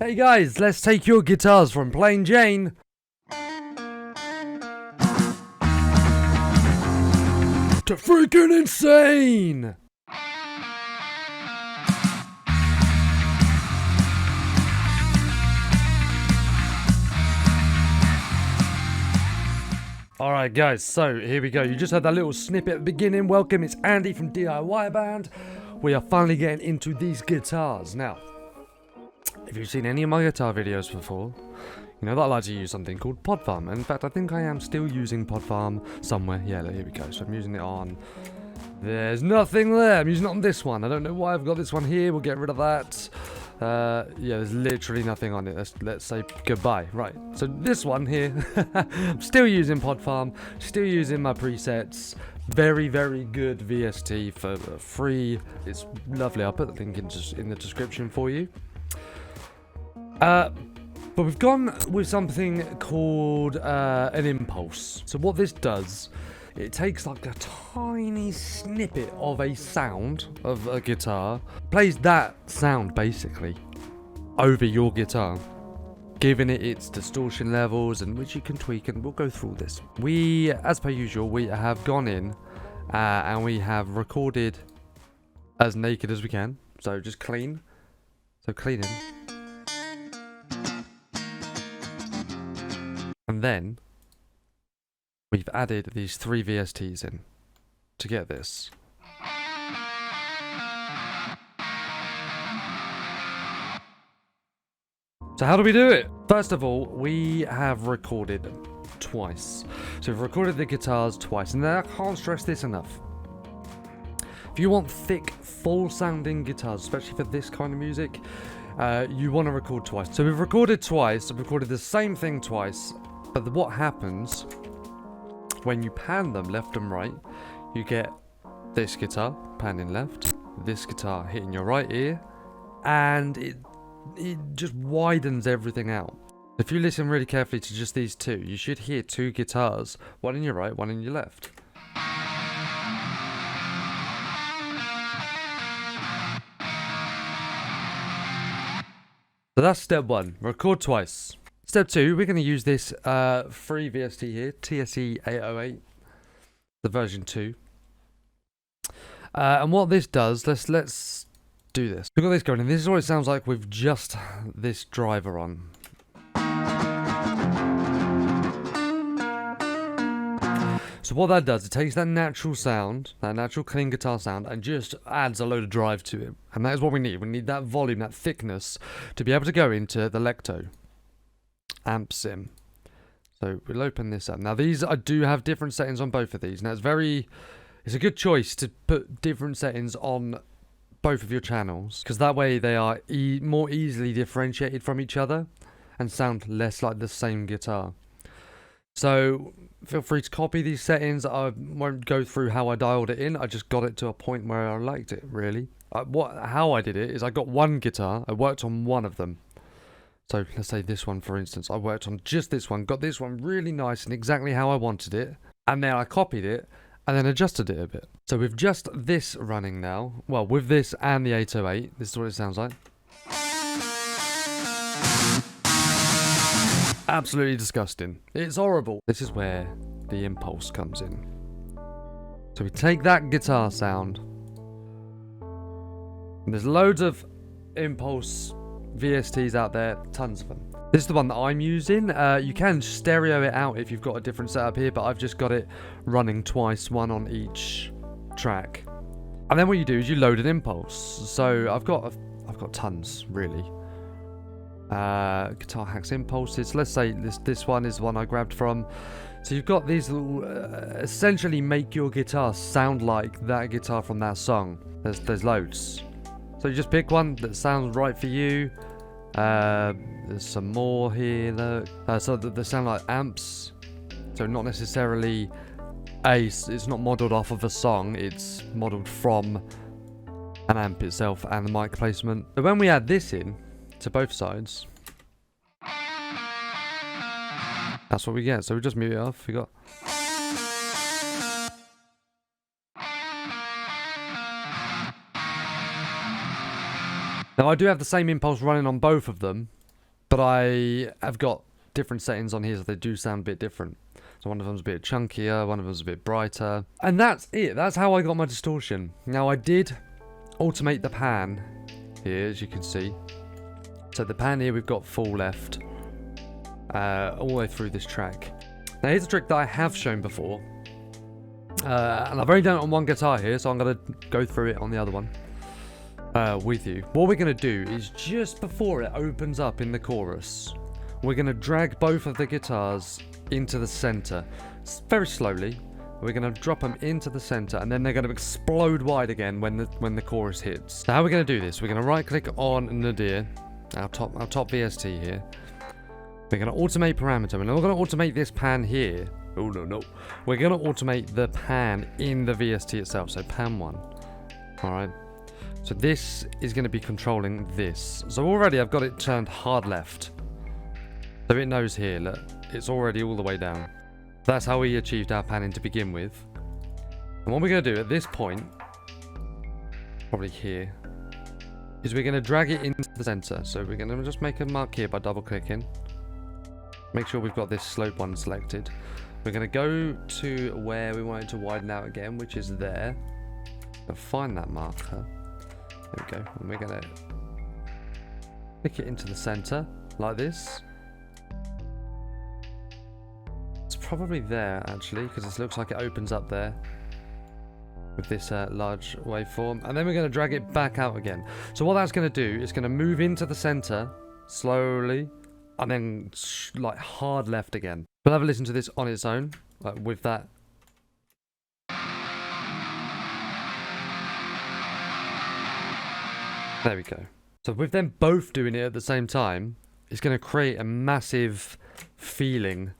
Hey guys, let's take your guitars from Plain Jane to freaking insane! Alright guys, so here we go. You just heard that little snippet at the beginning. Welcome, it's Andy from DIYBand. We are finally getting into these guitars. Now, if you've seen any of my guitar videos before, you know that I like to use something called Pod Farm. And in fact, I think I am still using Pod Farm somewhere. Yeah, here we go. So I'm using it on... There's nothing there. I'm using it on this one. I don't know why I've got this one here. We'll get rid of that. Yeah, there's literally nothing on it. Let's say goodbye. Right, so this one here, I'm still using Pod Farm, still using my presets. Very, very good VST for free. It's lovely. I'll put the link in the description for you. But we've gone with something called an impulse. So what this does, it takes like a tiny snippet of a sound of a guitar, plays that sound basically over your guitar, giving it its distortion levels, and which you can tweak, and we'll go through this. We, as per usual, we have gone in and we have recorded as naked as we can. So just clean. So cleaning. And then we've added these 3 VSTs in to get this. So how do we do it? First of all, we have recorded twice. So we've recorded the guitars twice, and I can't stress this enough. If you want thick, full-sounding guitars, especially for this kind of music, you want to record twice. So we've recorded twice, I've recorded the same thing twice, but what happens when you pan them left and right, you get this guitar panning left, this guitar hitting your right ear, and it just widens everything out. If you listen really carefully to just these two, you should hear 2 guitars, one in your right, one in your left. So that's step 1, record twice. Step 2, we're going to use this free VST here, TSE 808, the version 2. And what this does, let's do this. We've got this going, and this is what it sounds like with just this driver on. So what that does, it takes that natural sound, that natural clean guitar sound, and just adds a load of drive to it. And that is what we need. We need that volume, that thickness, to be able to go into the Lecto amp sim. So we'll open this up. Now these, I do have different settings on both of these. Now it's a good choice to put different settings on both of your channels, because that way they are more easily differentiated from each other and sound less like the same guitar. So feel free to copy these settings. I won't go through how I dialed it in. I just got it to a point where I liked it, really. How I did it is I got one guitar, I worked on one of them. So let's say this one, for instance, I worked on just this one, got this one really nice and exactly how I wanted it, and then I copied it and then adjusted it a bit. So with just this running now, well, with this and the 808, this is what it sounds like. Absolutely disgusting. It's horrible. This is where the impulse comes in. So we take that guitar sound, and there's loads of impulse VSTs out there, tons of them. This is the one that I'm using. You can stereo it out if you've got a different setup here, but I've just got it running twice, one on each track. And then what you do is you load an impulse. So I've got tons, really. Guitar Hacks impulses. Let's say this one is the one I grabbed from. So you've got these little, essentially make your guitar sound like that guitar from that song. There's loads. So you just pick one that sounds right for you. There's some more here, look. So they sound like amps. So not necessarily it's not modelled off of a song, it's modelled from an amp itself and the mic placement. So when we add this in to both sides, that's what we get. So we just mute it off. We got... Now I do have the same impulse running on both of them, But I have got different settings on here, so they do sound a bit different. So one of them's a bit chunkier, one of them's a bit brighter. And that's it. That's how I got my distortion. Now, I did automate the pan here, as you can see. So the pan here, we've got full left all the way through this track. Now, here's a trick that I have shown before. And I've only done it on one guitar here, so I'm going to go through it on the other one with you. What we're going to do is just before it opens up in the chorus, we're going to drag both of the guitars into the center very slowly. We're going to drop them into the center, and then they're going to explode wide again when the chorus hits. So how are we going to do this? We're going to right click on Nadir, our top VST here. We're going to automate parameter, and we're going to automate this pan here. Oh no. We're going to automate the pan in the VST itself, so pan 1. Alright. So this is going to be controlling this. So already I've got it turned hard left. So it knows here, look, it's already all the way down. That's how we achieved our panning to begin with. And what we're going to do at this point, probably here, is we're going to drag it into the center. So we're going to just make a mark here by double clicking. Make sure we've got this slope one selected. We're going to go to where we want it to widen out again, which is there. We'll find that marker. There we go. And we're going to click it into the center like this. It's probably there actually, because it looks like it opens up there with this large waveform. And then we're going to drag it back out again. So what that's going to do is going to move into the center slowly, and then like hard left again. We'll have a listen to this on its own, with that. There we go. So with them both doing it at the same time, it's going to create a massive feeling.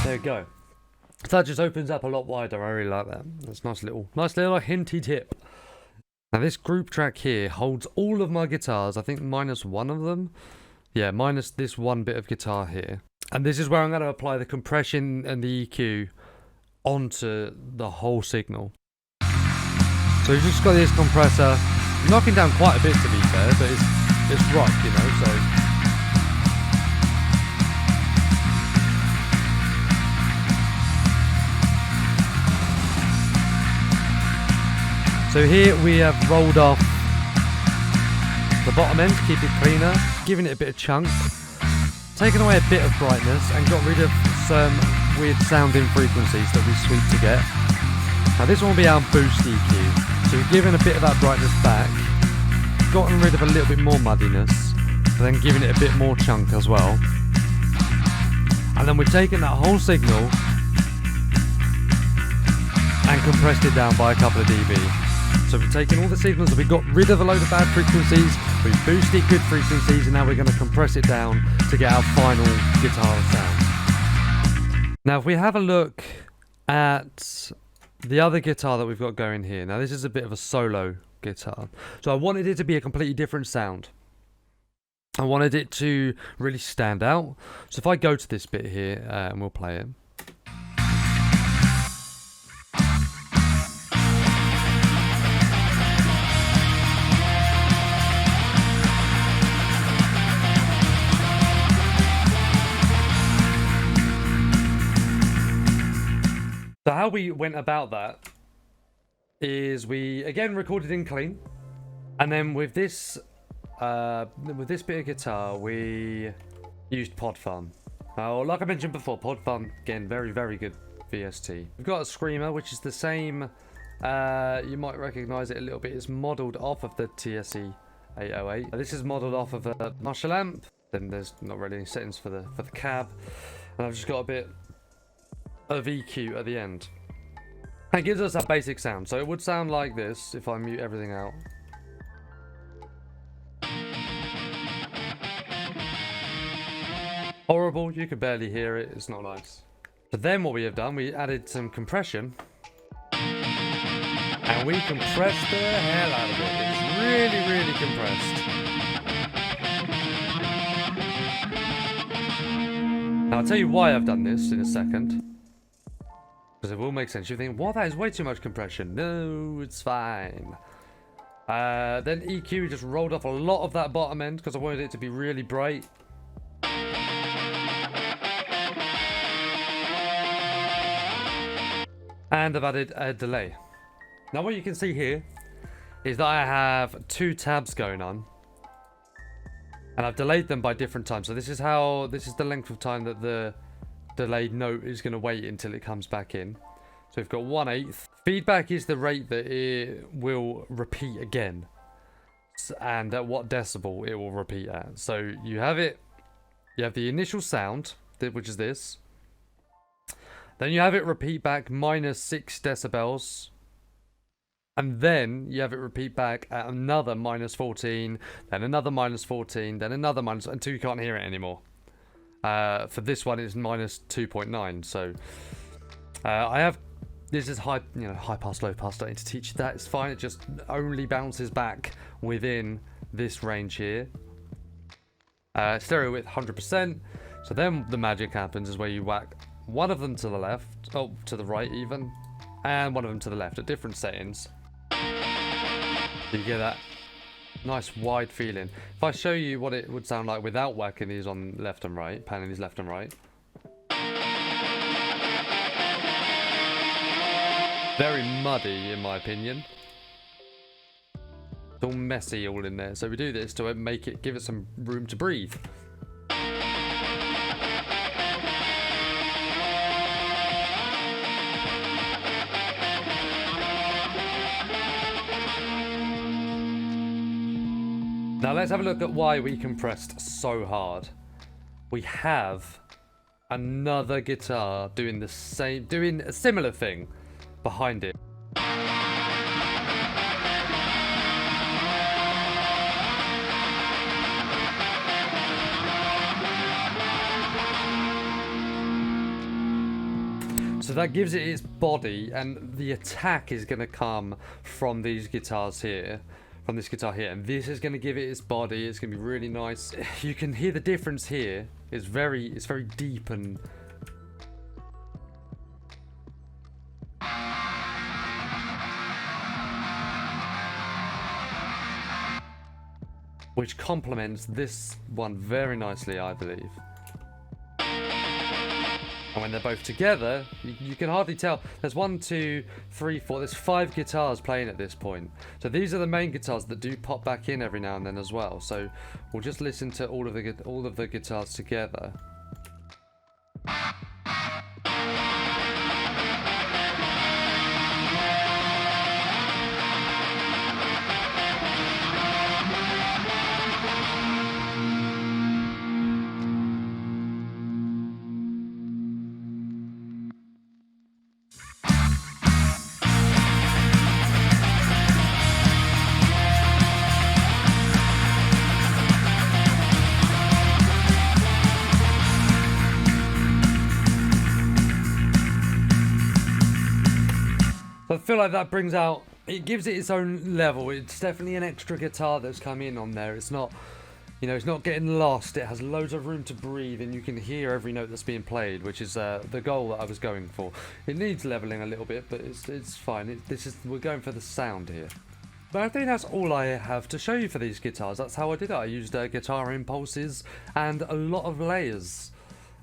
There we go. So that just opens up a lot wider. I really like that. That's nice little hinty tip. Now this group track here holds all of my guitars, I think minus one of them. Yeah, minus this one bit of guitar here. And this is where I'm going to apply the compression and the EQ onto the whole signal. So you've just got this compressor knocking down quite a bit, to be fair, but it's right, you know, so. So here we have rolled off the bottom end to keep it cleaner, giving it a bit of chunk, taken away a bit of brightness, and got rid of some weird sounding frequencies that we sweep to get. Now this one will be our boost EQ. So we've given a bit of that brightness back, gotten rid of a little bit more muddiness, but then given it a bit more chunk as well. And then we've taken that whole signal and compressed it down by a couple of dB. So we've taken all the signals, we got rid of a load of bad frequencies, we've boosted good frequencies, and now we're going to compress it down to get our final guitar sound. Now if we have a look at the other guitar that we've got going here, now this is a bit of a solo guitar. So I wanted it to be a completely different sound. I wanted it to really stand out. So if I go to this bit here and we'll play it. So how we went about that is we again recorded in clean, and then with this bit of guitar we used Pod Farm. Like I mentioned before, Pod Farm, again, very good VST. We've got a screamer which is the same. You might recognise it a little bit. It's modelled off of the TSE 808. This is modelled off of a Marshall amp. Then there's not really any settings for the cab, and I've just got a bit of EQ at the end. It gives us that basic sound. So it would sound like this if I mute everything out. Horrible, you can barely hear it, it's not nice. So then what we have done, we added some compression, and we compressed the hell out of it. It's really compressed. Now, I'll tell you why I've done this in a second. Because it will make sense. You think, what? That is way too much compression. No, it's fine. Then EQ just rolled off a lot of that bottom end because I wanted it to be really bright. And I've added a delay. Now what you can see here is that I have 2 tabs going on. And I've delayed them by different times. So this is the length of time that the delayed note is going to wait until it comes back in. So we've got 1/8. Feedback is the rate that it will repeat again. And at what decibel it will repeat at. So you have the initial sound, which is this. Then you have it repeat back -6 decibels. And then you have it repeat back at another -14, then another -14, then another until you can't hear it anymore. For this one, it's -2.9. So this is high pass, low pass. Don't need to teach you that. It's fine. It just only bounces back within this range here. Stereo width 100%. So then the magic happens is where you whack one of them to the left, to the right even, and one of them to the left at different settings. You get that nice wide feeling. If I show you what it would sound like without whacking these on left and right, panning these left and right. Very muddy in my opinion. It's all messy all in there. So we do this to give it some room to breathe. Now let's have a look at why we compressed so hard. We have another guitar doing a similar thing behind it. So that gives it its body, and the attack is going to come from these guitars here. From this guitar here, and this is going to give it its body. It's going to be really nice. You can hear the difference here. It's very deep and which complements this one very nicely, I believe. And when they're both together, you can hardly tell. There's 1, 2, 3, 4. There's 5 guitars playing at this point. So these are the main guitars that do pop back in every now and then as well. So we'll just listen to all of the guitars together. I feel like that brings out, it gives it its own level. It's definitely an extra guitar that's come in on there. It's not, it's not getting lost. It has loads of room to breathe, and you can hear every note that's being played, which is the goal that I was going for. It needs leveling a little bit, but it's fine. We're going for the sound here. But I think that's all I have to show you for these guitars. That's how I did it. I used guitar impulses and a lot of layers.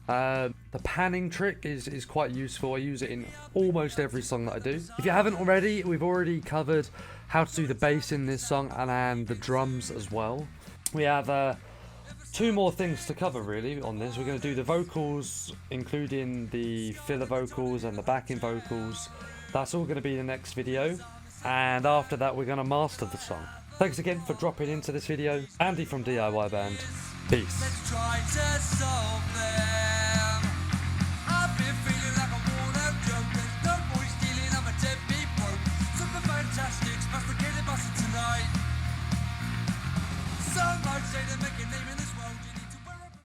The panning trick is quite useful. I use it in almost every song that I do. If you haven't already, we've already covered how to do the bass in this song and the drums as well. We have 2 more things to cover really on this. We're going to do the vocals, including the filler vocals and the backing vocals. That's all going to be the next video. And after that, we're going to master the song. Thanks again for dropping into this video. Andy from DIYBand. Peace.